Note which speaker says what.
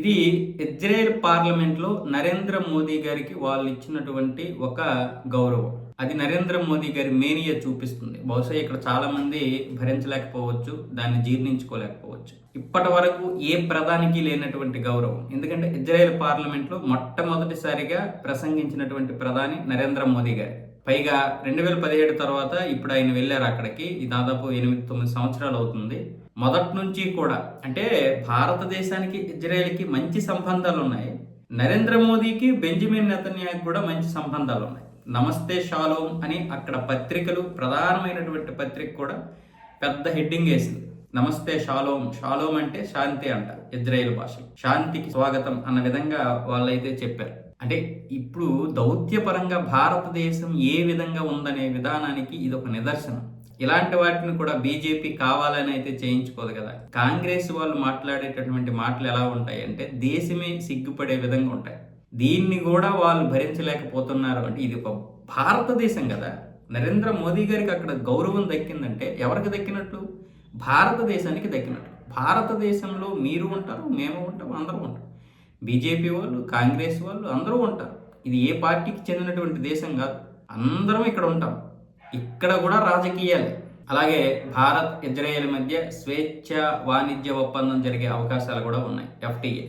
Speaker 1: ఇది ఇజ్రాయెల్ పార్లమెంట్లో నరేంద్ర మోదీ గారికి వాళ్ళు ఇచ్చినటువంటి ఒక గౌరవం. అది నరేంద్ర మోదీ గారి మేనియా చూపిస్తుంది. బహుశా ఇక్కడ చాలా మంది భరించలేకపోవచ్చు, దాన్ని జీర్ణించుకోలేకపోవచ్చు. ఇప్పటి వరకు ఏ ప్రధానికి లేనటువంటి గౌరవం. ఎందుకంటే ఇజ్రాయెల్ పార్లమెంట్లో మొట్టమొదటిసారిగా ప్రసంగించినటువంటి ప్రధాని నరేంద్ర మోదీ గారు. పైగా 2017 తర్వాత ఇప్పుడు ఆయన వెళ్ళారు అక్కడికి. దాదాపు 8-9 సంవత్సరాలు అవుతుంది. మొదటి నుంచి కూడా అంటే భారతదేశానికి ఇజ్రాయెల్కి మంచి సంబంధాలు ఉన్నాయి. నరేంద్ర మోదీకి బెంజమిన్ నెతన్యాహుకి కూడా మంచి సంబంధాలు ఉన్నాయి. నమస్తే షాలోమ్ అని అక్కడ పత్రికలు, ప్రధానమైనటువంటి పత్రిక కూడా పెద్ద హెడ్డింగ్ వేసింది. నమస్తే షాలోమ్. షాలోమ్ అంటే శాంతి అంట ఇజ్రాయెల్ భాషలో. శాంతికి స్వాగతం అన్న విధంగా వాళ్ళైతే చెప్పారు. అంటే ఇప్పుడు దౌత్యపరంగా భారతదేశం ఏ విధంగా ఉందనే విధానానికి ఇది ఒక నిదర్శనం. ఇలాంటి వాటిని కూడా బీజేపీ కావాలని అయితే చేయించుకోదు కదా. కాంగ్రెస్ వాళ్ళు మాట్లాడేటటువంటి మాటలు ఎలా ఉంటాయి అంటే దేశమే సిగ్గుపడే విధంగా ఉంటాయి. దీన్ని కూడా వాళ్ళు భరించలేకపోతున్నారు. అంటే ఇది ఒక భారతదేశం కదా. నరేంద్ర మోదీ గారికి అక్కడ గౌరవం దక్కిందంటే ఎవరికి దక్కినట్లు? భారతదేశానికి దక్కినట్లు. భారతదేశంలో మీరు ఉంటారు, మేము ఉంటాం, అందరూ ఉంటాం. బీజేపీ వాళ్ళు, కాంగ్రెస్ వాళ్ళు అందరూ ఉంటారు. ఇది ఏ పార్టీకి చెందినటువంటి దేశం కాదు. అందరం ఇక్కడ ఉంటాం. ఇక్కడ కూడా రాజకీయాలే. అలాగే భారత్ ఇజ్రాయెల్ మధ్య స్వేచ్ఛ వాణిజ్య ఒప్పందం జరిగే అవకాశాలు కూడా ఉన్నాయి, FTA.